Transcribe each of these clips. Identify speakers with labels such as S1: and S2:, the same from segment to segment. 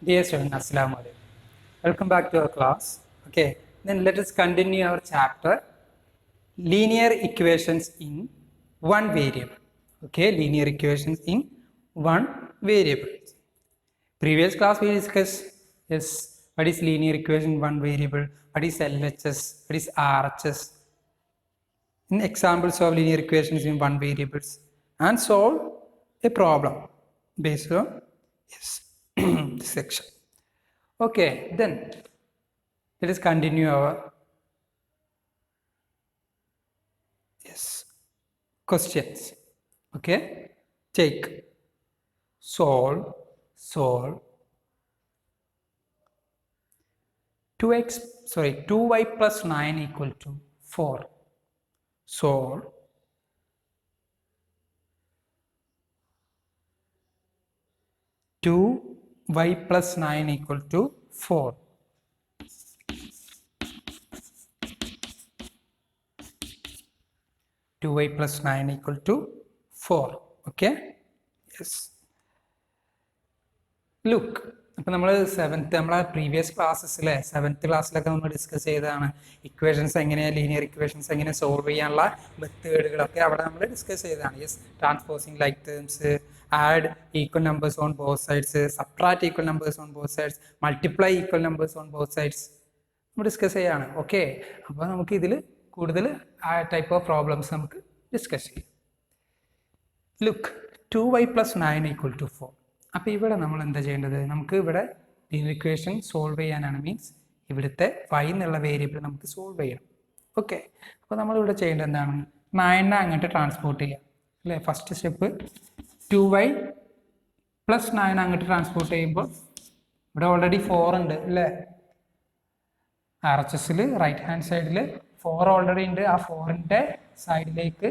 S1: Dear students, Assalamu alaikum. Welcome back to our class. Okay, then let us continue our chapter linear equations in one variable. Okay, linear equations in one variable. Previous class we discussed yes, what is linear equation in one variable, what is LHS, what is RHS, in examples of linear equations in one variables, and solve a problem based on yes this section. Okay, then let us continue our yes questions. Okay, take solve 2y plus 9 equal to 4. Solve 2y plus 9 equal to 4. Two y plus 9 equal to 4. Okay, yes. Look, അപ്പോൾ നമ്മൾ നമ്മളെ previous ക്ലാസ്സസിലെ seventh ക്ലാസ്സിലൊക്കെ നമ്മൾ discuss ചെയ്തതാണ് equations എങ്ങനെ linear equations എങ്ങനെ solve ചെയ്യാനുള്ള മെത്തേഡുകളൊക്കെ അവിടെ നമ്മൾ ഡിസ്കസ് ചെയ്തതാണ്. Yes, transposing like terms, add equal numbers on both sides, subtract equal numbers on both sides, multiply equal numbers on both sides നമ്മൾ ഡിസ്കസ് ചെയ്യാണ്. ഓക്കെ, അപ്പോൾ നമുക്ക് ഇതിൽ കൂടുതൽ ആ ടൈപ്പ് ഓഫ് പ്രോബ്ലംസ് നമുക്ക് ഡിസ്കസ് ചെയ്യാം. Look, 2y plus 9 equal to 4. അപ്പോൾ ഇവിടെ നമ്മൾ എന്താ ചെയ്യേണ്ടത്, നമുക്ക് ഇവിടെ ലീനിയർ ഇക്വേഷൻ സോൾവ് ചെയ്യാനാണ്. മീൻസ് ഇവിടുത്തെ y എന്നുള്ള വേരിയബിൾ നമുക്ക് സോൾവ് ചെയ്യണം. ഓക്കെ, അപ്പോൾ നമ്മളിവിടെ ചെയ്യേണ്ടത് എന്താണ്, 9 അങ്ങോട്ട് ട്രാൻസ്പോർട്ട് ചെയ്യാം അല്ലേ. ഫസ്റ്റ് സ്റ്റെപ്പ് 2y plus 9 അങ്ങോട്ട് ട്രാൻസ്പോർട്ട് ചെയ്യുമ്പോൾ ഇവിടെ ഓൾറെഡി 4 ഉണ്ട് അല്ലേ. RHSൽ റൈറ്റ് ഹാൻഡ് സൈഡിൽ 4 ഓൾറെഡി ഉണ്ട്. ആ 4ൻ്റെ സൈഡിലേക്ക്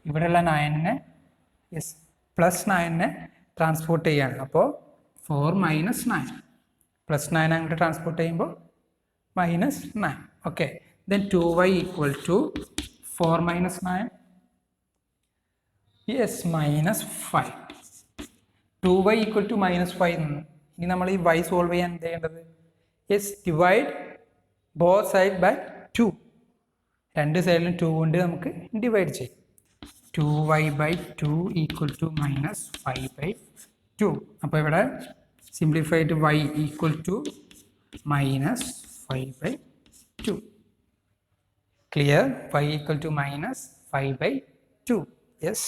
S1: ഇവിടെയുള്ള 9നെ യെസ് പ്ലസ് 9നെ ട്രാൻസ്പോർട്ട് ചെയ്യാണ്. അപ്പോൾ 4 മൈനസ് 9 പ്ലസ് 9 അങ്ങോട്ട് ട്രാൻസ്പോർട്ട് ചെയ്യുമ്പോൾ minus 9. Okay, then 2y equal to 4 minus 9 yes minus 5. 2y equal to minus 5. ഇനി നമ്മൾ ഈ y സോൾവ് ചെയ്യാൻ എന്ത് ചെയ്യേണ്ടത്, yes divide both side by 2. രണ്ട് സൈഡിലും 2 കൊണ്ട് നമുക്ക് ഡിവൈഡ് ചെയ്യും. 2y by 2 equal to minus 5 by 2. അപ്പോൾ ഇവിടെ simplified y equal to minus 5 by 2. Clear? Y equal to minus 5 by 2. Yes?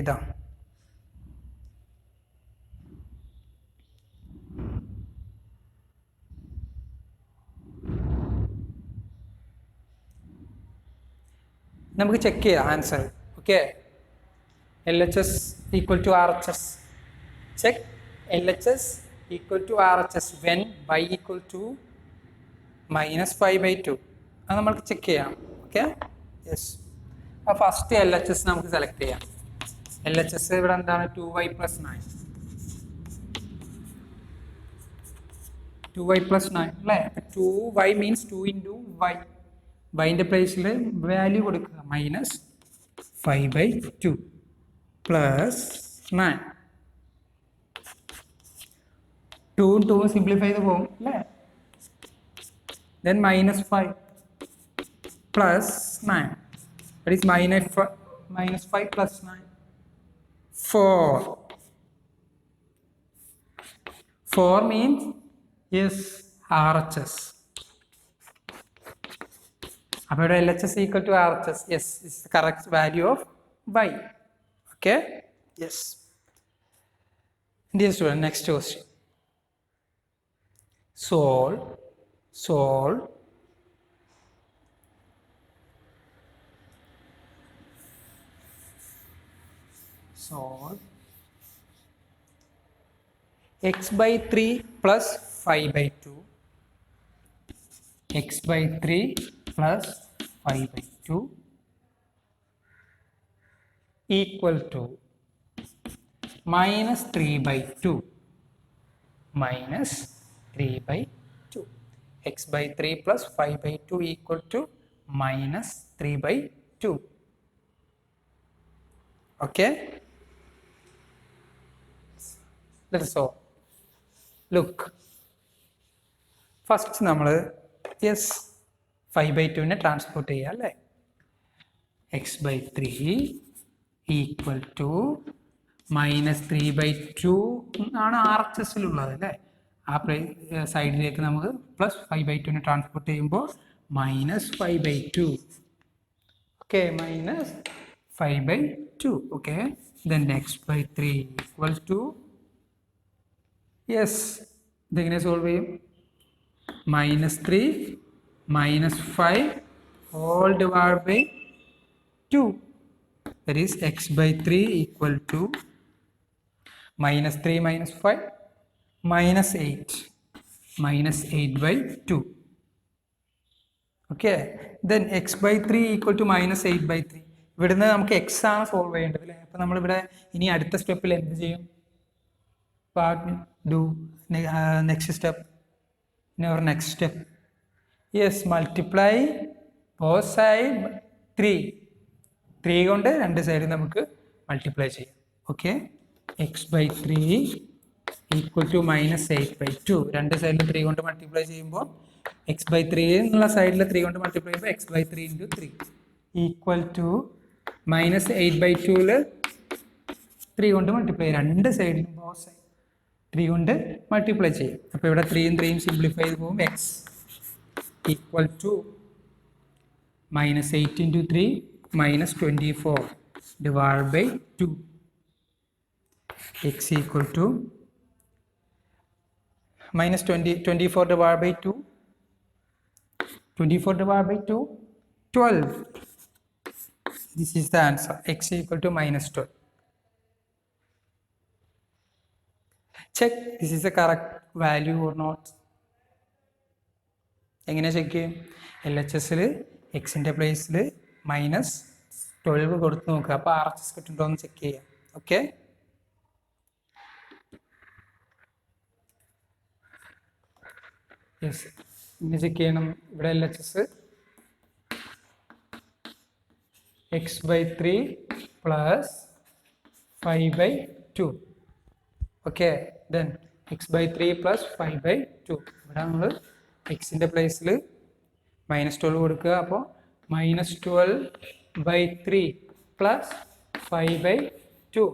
S1: ഇതാ നമുക്ക് ചെക്ക് ചെയ്യാം answer. Okay, LHS equal to RHS. Check LHS equal to RHS when y equal to minus 5 by 2. അത് നമുക്ക് check ചെയ്യാം. Okay, yes. അപ്പോൾ first LHS നമുക്ക് select ചെയ്യാം. LHS ഇവിടെ എന്താണ്, 2y plus 9. 2y plus 9 അല്ലേ. 2y means 2 into y. വൈൻ്റെ പ്ലേസിൽ വാല്യൂ കൊടുക്കുക, മൈനസ് 5 by 2 പ്ലസ് 9. 2 2 സിംപ്ലിഫൈ ചെയ്ത് പോകും അല്ലേ. Then minus 5 plus 9 that is minus 5 plus 9 4 means yes RHS. അപ്പോൾ ഇവിടെ LHS equal to RHS. Yes, is the correct value of y. Okay, yes. Dear student, next question. Solve x by 3 plus 5 by 2. x by 3 plus 5 by 2 equal to minus 3 by 2. Minus 3 by 2. x by 3 plus 5 by 2 equal to minus 3 by 2. Okay, let us solve. Look first നമ്മൾ yes 5/2 transport ചെയ്യുക അല്ലേ. x/3 equal to -3/2 ആണ് RHSലുള്ളത് അല്ലേ. ആ സൈഡിലേക്ക് നമുക്ക് +5/2 transport ചെയ്യുമ്പോൾ -5/2. Okay, -5/2. Okay, then x/3 equal to yes ഇതെങ്ങനെ സോൾവ് ചെയ്യും? -3 -5 all divided by 2. That is x/3 equal to -3 -5 -8 -8/2. Okay, then x/3 equal to -8/3. ഇവിടുന്ന് നമുക്ക് x ആണ് സോൾവ് ചെയ്യേണ്ടത് അല്ലേ. അപ്പം നമ്മളിവിടെ ഇനി അടുത്ത സ്റ്റെപ്പിൽ എന്ത് ചെയ്യും? do next step in our next step. Yes, multiply both side 3 കൊണ്ട് രണ്ട് സൈഡ് നമുക്ക് മൾട്ടിപ്ലൈ ചെയ്യാം. Okay, x/3 equal to -8/2. രണ്ട് സൈഡിൽ 3 കൊണ്ട് മൾട്ടിപ്ലൈ ചെയ്യുമ്പോൾ x/3 എന്നുള്ള സൈഡിൽ 3 കൊണ്ട് മൾട്ടിപ്ലൈ ചെയ്യുമ്പോൾ x/3 × 3 ഈക്വൽ ടു -8/2 3 കൊണ്ട് മൾട്ടിപ്ലൈ ചെയ്യും. രണ്ട് സൈഡിലും ബോത്ത് സൈഡ് 3 കൊണ്ട് മൾട്ടിപ്ലൈ ചെയ്യും. അപ്പോൾ ഇവിടെ 3 3 സിംപ്ലിഫൈ ചെയ്ത് പോകും. x equal to -8 × 3 -24 divided by 2. X equal to -24 divided by 2. 24 divided by 2, 12. This is the answer. X equal to -12. Check this is the correct value or not. എങ്ങനെ check ചെയ്യും? LHSൽ എക്സിൻ്റെ പ്ലേസിൽ -12 കൊടുത്ത് നോക്കുക. അപ്പോൾ RHS കിട്ടുന്നുണ്ടോ എന്ന് ചെക്ക് ചെയ്യാം. ഓക്കെ, യെസ് ഇങ്ങനെ ചെക്ക് ചെയ്യണം. ഇവിടെ LHS x/3 + 5/2. Okay, then x/3 + 5/2. ഇവിടെ നമ്മൾ എക്സിൻ്റെ പ്ലേസിൽ -12 കൊടുക്കുക. അപ്പോൾ -12/3 + 5/2.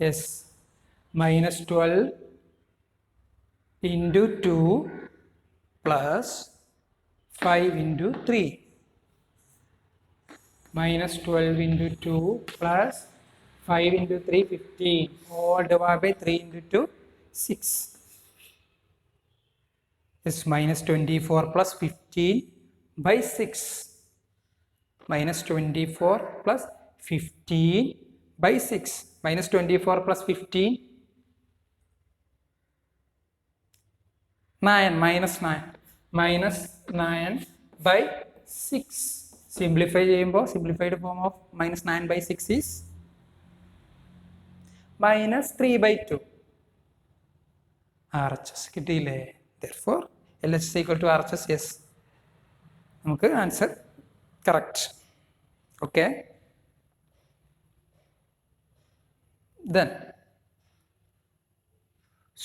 S1: Yes, -12 × 2 + 5 × 3. -12 × 2 + 5 × 3 15 all divided by 3 × 2 6. Is -24 + 15/6. -24 + 15/6. -24 + 15 9 -9/6. Simplify ചെയ്യുമ്പോൾ simplified form of -9/6 is -3/2. RHS കിട്ടിയില്ലേ? Therefore LHS equal to RHS. yes, നമുക്ക് answer correct. Okay, then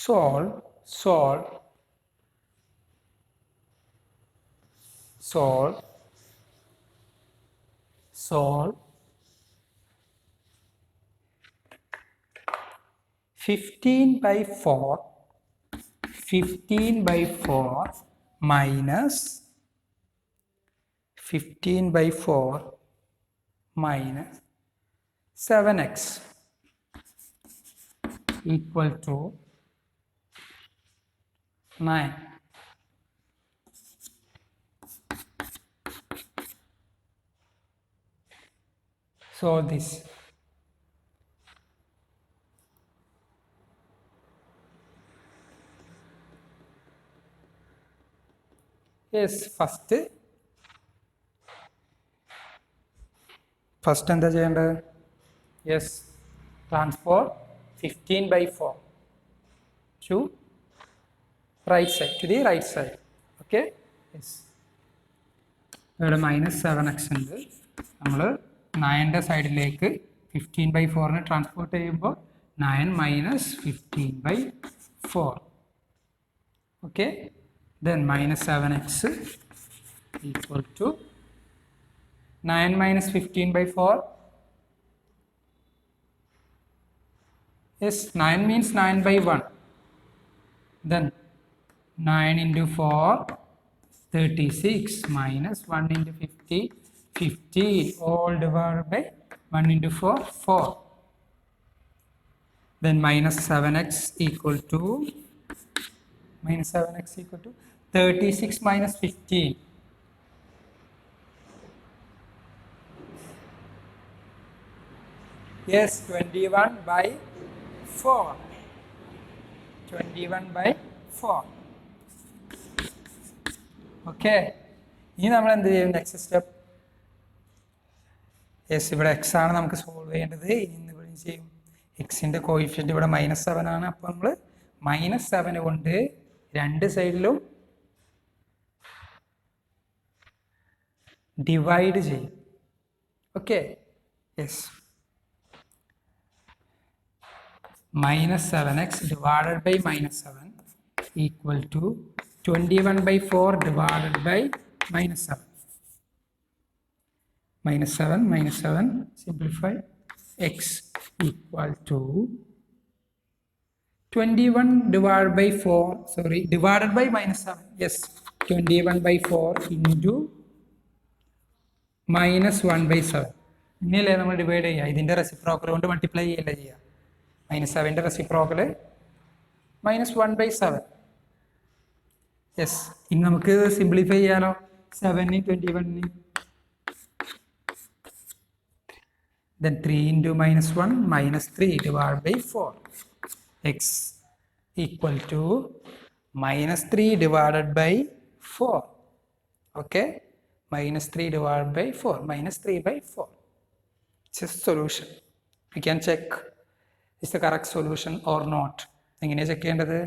S1: solve 15/4 minus 15/4 minus 7x equal to 9. So this yes, first എന്താ ചെയ്യേണ്ടത്? Yes, transport 15/4 to right side, to the right side. Okay, yes, ഇവിടെ -7x ഉണ്ട്. നമ്മൾ 9ന്റെ സൈഡിലേക്ക് 15/4 transport ചെയ്യുമ്പോൾ 9 minus 15 by 4. Okay, then minus 7x equal to 9 minus 15 by 4. Yes, 9 means 9 by 1. Then 9 into 4, 36 minus 1 into 50, 50 all divided by 1 into 4, 4. Then minus 7x equal to 36 minus 15. Yes, 21 by 4. 21 by 4. Okay. ഇനി നമ്മൾ എന്ത് ചെയ്യും next step? Yes, ഇവിടെ X ആണ് നമുക്ക് solve ചെയ്യേണ്ടത്. ഇനി ഇവിടെ ചെയ്യും എക്സിൻ്റെ കോയിഫിഷ്യൻ്റ് ഇവിടെ -7 ആണ്. അപ്പോൾ നമ്മൾ -7 കൊണ്ട് രണ്ട് സൈഡിലും ഡിവൈഡ് ചെയ്യും. Okay, yes, -7x divided by -7 equal to 21 by 4 divided by -7. -7 simplify, x equal to 21 divided by 4, sorry, divided by -7. Yes, 21 by 4 into -1 by 7. ഇങ്ങനെയല്ലേ നമ്മൾ ഡിവൈഡ് ചെയ്യുക? ഇതിൻ്റെ റെസിപ്രോക്കൽ കൊണ്ട് മൾട്ടിപ്ലൈ ചെയ്യല്ലേ ചെയ്യുക. -7ൻ്റെ റെസിപ്രോക്കൽ -1 by 7. യെസ്, ഇനി നമുക്ക് സിംപ്ലിഫൈ ചെയ്യാലോ. 7 21. Then 3 into -1 -3 divided by 4. X equal to -3 divided by 4. Okay, -3 divided by 4, -3 by 4. It's a solution. We can check is the correct solution or not. എങ്ങനെയാണ് check ചെയ്യേണ്ടത്?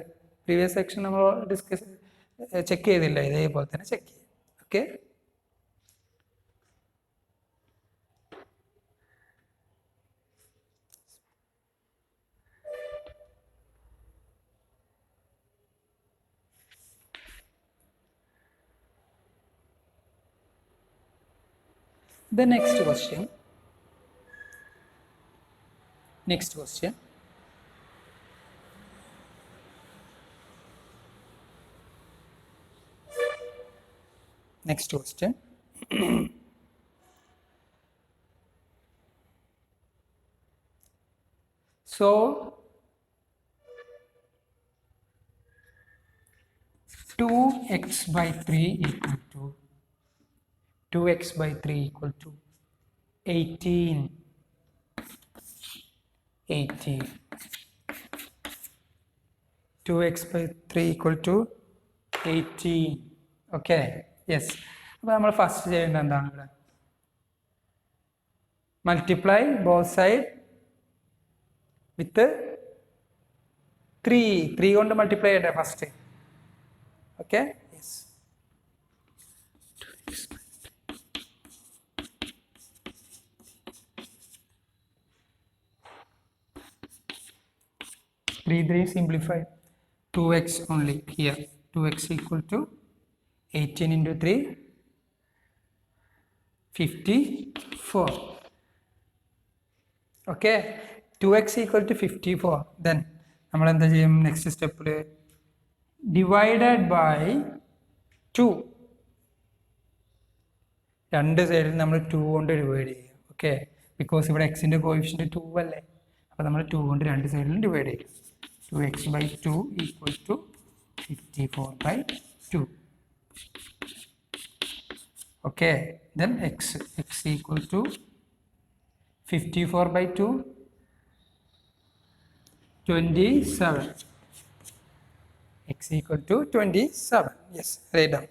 S1: Previous section നമ്മൾ discuss check ചെയ്തില്ല, ഇതേപോലെ തന്നെ check ചെയ്യും. Okay, the next question. Next question. Next question. So 2x by 3 equal to 2x by 3 equal to 18. 2x by 3 equal to 18. Okay, yes. അപ്പോൾ നമ്മൾ first ചെയ്യേണ്ടത് എന്താണ്? ഇവിടെ മൾട്ടിപ്ലൈ ബോത്ത് സൈഡ് വിത്ത് 3 കൊണ്ട് മൾട്ടിപ്ലൈ ചെയ്യണ്ടേ first? Okay, yes. 3 simplify, 2x only here. 2x equal to 18 into 3, 54. Okay, 2x equal to 54. Then നമ്മൾ എന്താ ചെയ്യും നെക്സ്റ്റ് സ്റ്റെപ്പിൽ? Divided by 2. രണ്ട് സൈഡിൽ നമ്മൾ 2 കൊണ്ട് ഡിവൈഡ് ചെയ്യും. ഓക്കെ, ബിക്കോസ് ഇവിടെ എക്സിൻ്റെ കോയിഫിഷ്യൻ്റ് 2 അല്ലേ. അപ്പോൾ നമ്മൾ 2 കൊണ്ട് രണ്ട് സൈഡിലും ഡിവൈഡ് ചെയ്യും. 2x by 2 equal to 54 by 2. Okay, then x equal to 54 by 2, 27. X equal to 27. Yes, write down.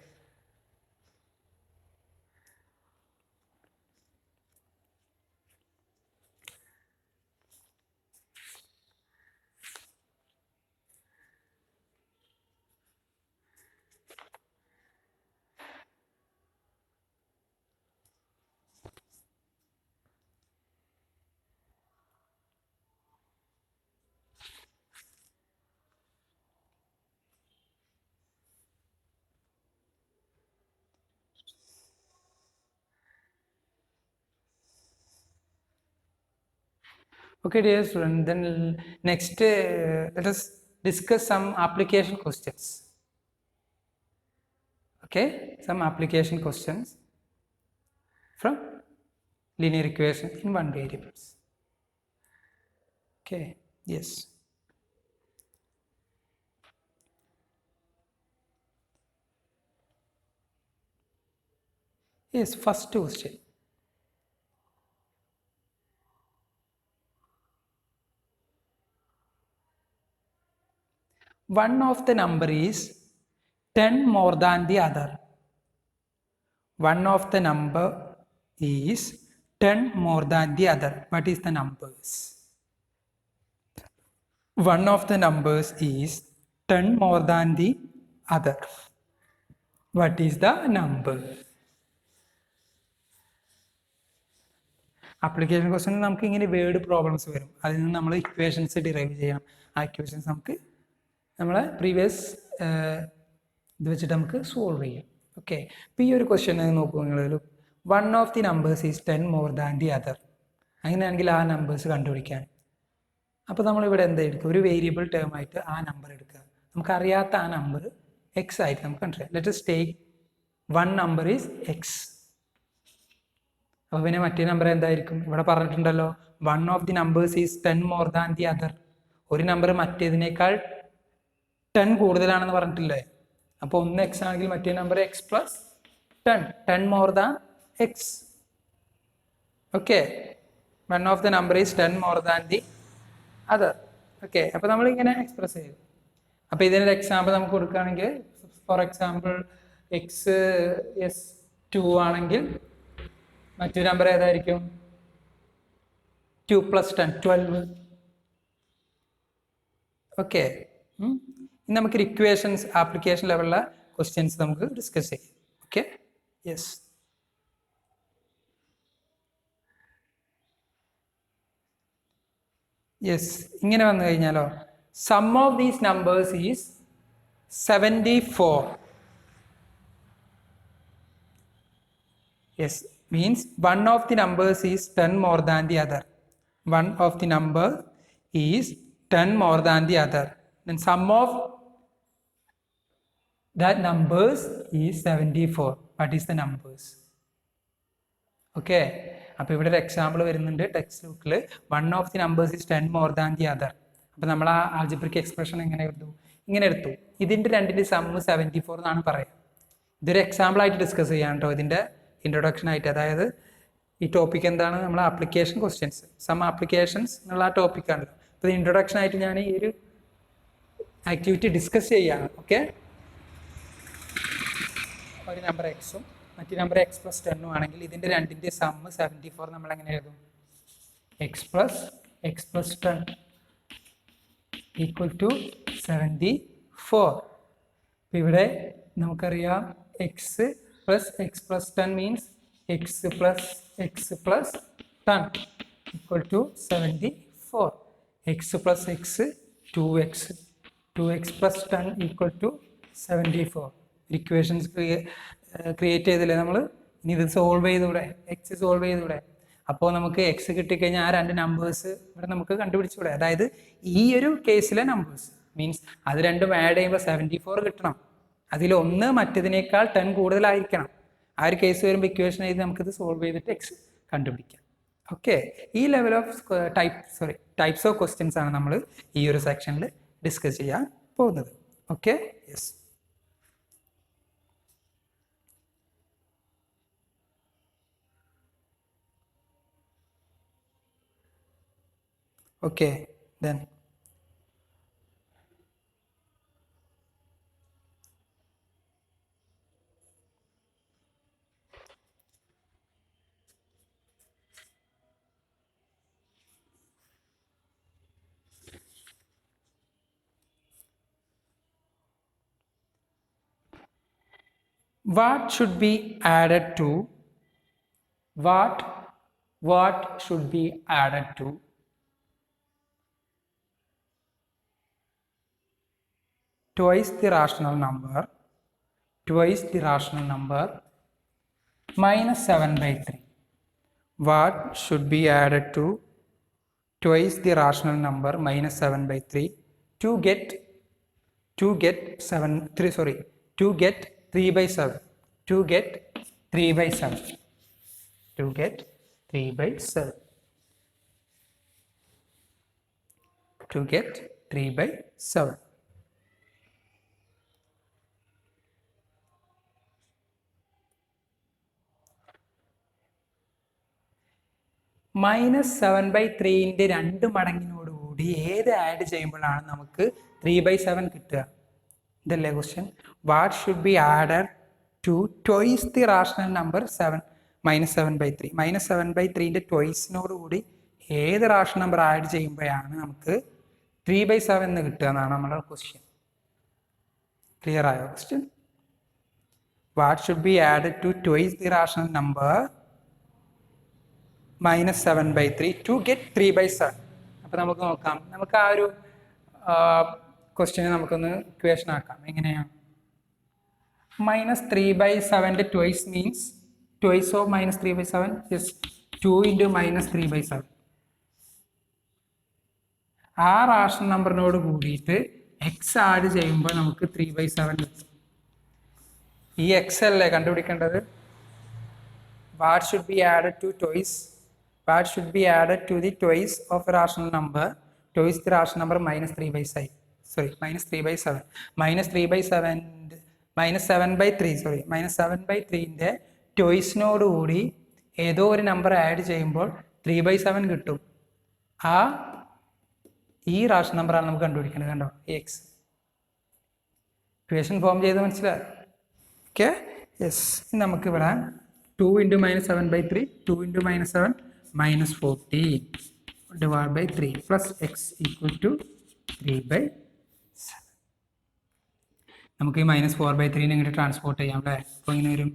S1: Okay, dear student, then next let us discuss some application questions. Okay, some application questions from linear equation in one variables. Okay, yes. Yes, first question. One of the number is 10 more than the other. One of the number is 10 more than the other. What is the numbers? One of the numbers is 10 more than the other. What is the number? Application question നമുക്ക് ഇങ്ങനെ word problems വരും. അതിൽ നിന്ന് നമ്മൾ equations derive ചെയ്യണം. ആ equations നമുക്ക് നമ്മളെ പ്രീവിയസ് ഇത് വെച്ചിട്ട് നമുക്ക് സോൾവ് ചെയ്യാം. ഓക്കെ, ഇപ്പോൾ ഈ ഒരു ക്വസ്റ്റ്യൻ നോക്കൂ നിങ്ങൾ. One of the numbers is 10 more than the other. അങ്ങനെയാണെങ്കിൽ ആ നമ്പേഴ്സ് കണ്ടുപിടിക്കാൻ അപ്പോൾ നമ്മളിവിടെ എന്താ എടുക്കുക? ഒരു വേരിയബിൾ ടേം ആയിട്ട് ആ നമ്പർ എടുക്കുക. നമുക്കറിയാത്ത ആ നമ്പർ എക്സ് ആയിട്ട് നമുക്ക് കണ്ടുപിടിക്കാം. Let us take one number is X. അപ്പോൾ പിന്നെ മറ്റേ നമ്പർ എന്തായിരിക്കും? ഇവിടെ പറഞ്ഞിട്ടുണ്ടല്ലോ, one of the numbers is 10 more than the other. ഒരു നമ്പർ മറ്റേതിനേക്കാൾ 10 കൂടുതലാണെന്ന് പറഞ്ഞിട്ടില്ലേ? അപ്പോൾ ഒന്ന് എക്സ് ആണെങ്കിൽ മറ്റേ number X plus 10 more than X. Okay, one of the number is 10 more than the other. Okay, അപ്പോൾ നമ്മളിങ്ങനെ എക്സ്പ്രസ് ചെയ്തു. അപ്പോൾ ഇതിനൊരു എക്സാമ്പിൾ നമുക്ക് കൊടുക്കുകയാണെങ്കിൽ, ഫോർ എക്സാമ്പിൾ എക്സ് എസ് 2 ആണെങ്കിൽ മറ്റൊരു നമ്പർ ഏതായിരിക്കും? 2 + 10 12. ഓക്കെ, ഇനി നമുക്ക് ഇക്വേഷൻസ് ആപ്ലിക്കേഷൻ ലെവലിലുള്ള ക്വസ്റ്റ്യൻസ് നമുക്ക് ഡിസ്കസ് ചെയ്യാം. Okay, yes. യെസ്, ഇങ്ങനെ വന്നു കഴിഞ്ഞാലോ, sum of these numbers is 74. Yes, means one of the numbers is 10 more than the other. One of the number is 10 more than the other. Then sum of that numbers is 74. What is the numbers? Okay, അപ്പോൾ ഇവിടെ ഒരു example വരുന്നുണ്ട് text ബുക്കിൽ. One of the numbers is 10 more than the other. അപ്പോൾ നമ്മൾ ആ algebraic expression എങ്ങനെ എടുത്തു? ഇങ്ങനെ എടുത്തു. ഇതിൻ്റെ രണ്ടിൻ്റെ സമ്മ് 74 എന്നാണ് പറയുക. ഇതൊരു എക്സാമ്പിൾ ആയിട്ട് ഡിസ്കസ് ചെയ്യാൻ കേട്ടോ, ഇതിൻ്റെ ഇൻട്രൊഡക്ഷൻ ആയിട്ട്. അതായത് ഈ ടോപ്പിക് എന്താണ്? നമ്മൾ ആപ്ലിക്കേഷൻ ക്വസ്റ്റ്യൻസ്, സം ആപ്ലിക്കേഷൻസ് എന്നുള്ള ആ ടോപ്പിക്കാണ്. അപ്പോൾ ഇത് ഇൻട്രൊഡക്ഷൻ ആയിട്ട് ഞാൻ ഈ ഒരു ആക്ടിവിറ്റി ഡിസ്കസ് ചെയ്യാണ്. ഓക്കെ, ഒരു നമ്പർ എക്സും മറ്റു നമ്പർ എക്സ് പ്ലസ് 10 ആണെങ്കിൽ ഇതിൻ്റെ രണ്ടിൻ്റെ സമ്മ് 74 നമ്മൾ എങ്ങനെ എഴുതും? X plus 10 equal to 74. അപ്പോൾ ഇവിടെ നമുക്കറിയാം x plus 10 means x plus 10 equal to 74. x plus x 2x plus 10 equal to 74. Equations create ചെയ്തില്ലേ നമ്മൾ? ഇനി ഇത് സോൾവ് ചെയ്തൂടെ? എക്സ് സോൾവ് ചെയ്തൂടെ? അപ്പോൾ നമുക്ക് എക്സ് കിട്ടിക്കഴിഞ്ഞാൽ ആ രണ്ട് നമ്പേഴ്സ് ഇവിടെ നമുക്ക് കണ്ടുപിടിച്ചൂടെ? അതായത് ഈ ഒരു കേസിലെ നമ്പേഴ്സ് മീൻസ് അത് രണ്ടും ആഡ് ചെയ്യുമ്പോൾ 74 കിട്ടണം. അതിലൊന്ന് മറ്റതിനേക്കാൾ 10 കൂടുതലായിരിക്കണം. ആ ഒരു കേസ് വരുമ്പോൾ ഇക്വേഷൻ ചെയ്ത് നമുക്കിത് സോൾവ് ചെയ്തിട്ട് എക്സ് കണ്ടുപിടിക്കാം. ഓക്കെ, ഈ level of types of questions ആണ് നമ്മൾ ഈ ഒരു സെക്ഷനിൽ ഡിസ്കസ് ചെയ്യാൻ പോകുന്നത്. Okay, yes. Okay, then what should be added to what should be added to twice the rational number minus 7/3. What should be added to twice the rational number minus 7 by 3 to get 3 by 7 to get 3 by 7 to get 3 by 7 to get 3 by 7. Minus 7/3 2 മടങ്ങിനോടുകൂടി ഏത് add ചെയ്യുമ്പോഴാണ് നമുക്ക് 3/7 കിട്ടുക? ഇതല്ലേ question. What should be added to twice the rational number minus 7/3? Minus 7/3 ട്വൈസിനോടുകൂടി ഏത് rational number add ചെയ്യുമ്പോഴാണ് നമുക്ക് 3/7 എന്ന് കിട്ടുക എന്നാണ് നമ്മുടെ ക്വസ്റ്റ്യൻ. ക്ലിയർ ആയോ question? What should be added to twice the rational number minus 7/3 to get 3/7. അപ്പം നമുക്ക് നോക്കാം. നമുക്ക് ആ ഒരു ക്വസ്റ്റ്യനെ നമുക്കൊന്ന് ഇക്വേഷൻ ആക്കാം. എങ്ങനെയാണ്? Minus 3/7 twice means twice of minus 3/7 is 2 into minus 3/7. ആ റാഷണൽ നമ്പറിനോട് കൂടിയിട്ട് എക്സ് ആഡ് ചെയ്യുമ്പോൾ നമുക്ക് 3/7 കിട്ടും. ഈ എക്സ് അല്ലേ കണ്ടുപിടിക്കേണ്ടത്? What should be added to twice? What should be added to the twice of a rational number? Twice the rational number minus 3/7. Sorry, minus 3/7. Minus 3/7. Minus 7/3. Sorry, minus 7/3 ട്വൈസിനോട് കൂടി ഏതോ ഒരു number add ചെയ്യുമ്പോൾ 3/7 കിട്ടും. ഈ rational നമ്പറാണ് നമുക്ക് കണ്ടുപിടിക്കേണ്ടത്. കണ്ടോ എക്സ്. ഇക്വേഷൻ ഫോം ചെയ്ത് മനസ്സിലായി. Okay, yes. നമുക്കിവിടെ 2 into minus 7/3 2 into minus 7 minus 14 divided by 3 plus x equal to 3/7. നമുക്ക് ഈ മൈനസ് 4/3 ഇങ്ങോട്ട് ട്രാൻസ്പോർട്ട് ചെയ്യാം അല്ലേ? അപ്പോൾ ഇങ്ങനെ വരും.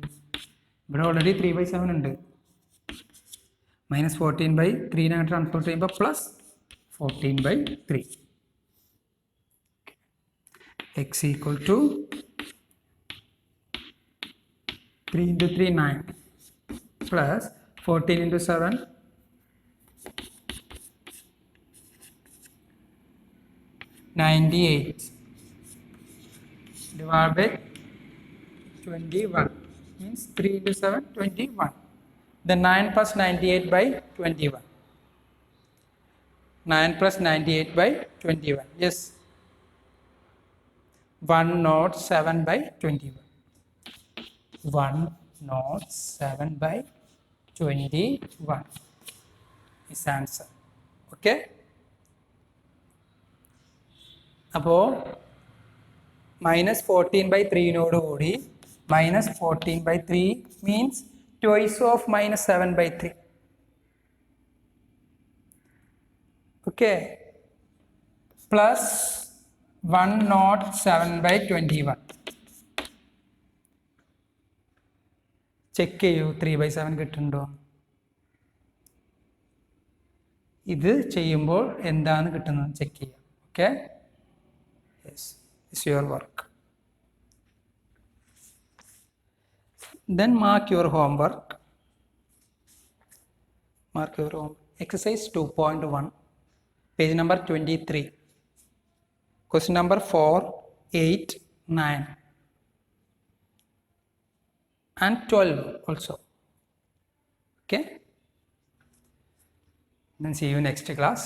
S1: ഇവിടെ ഓൾറെഡി 3/7 ഉണ്ട്. മൈനസ് 14/3 അങ്ങോട്ട് ട്രാൻസ്പോർട്ട് ചെയ്യുമ്പോൾ plus 14/3. x equal to 3 into 3 9 plus 14 into 7 98 divided by 21 means 3 into 7 21. Then 9 plus 98 by 21. 9 plus 98 by 21. Yes. 107 by 21. 107 by 21 is answer. Okay. അപ്പോൾ മൈനസ് 14/3 കൂടി minus 14/3 means twice of minus 7/3. Okay, plus 107/21. Check ചെയ്യൂ 3/7 കിട്ടുന്നുണ്ടോ. ഇത് ചെയ്യുമ്പോൾ എന്താണ് കിട്ടുന്നത് check ചെയ്യാം. Okay, yes, it's your work. Then mark your homework. Exercise 2.1, page number 23, question number 4, 8, 9 and 12 also. Okay, then see you next class.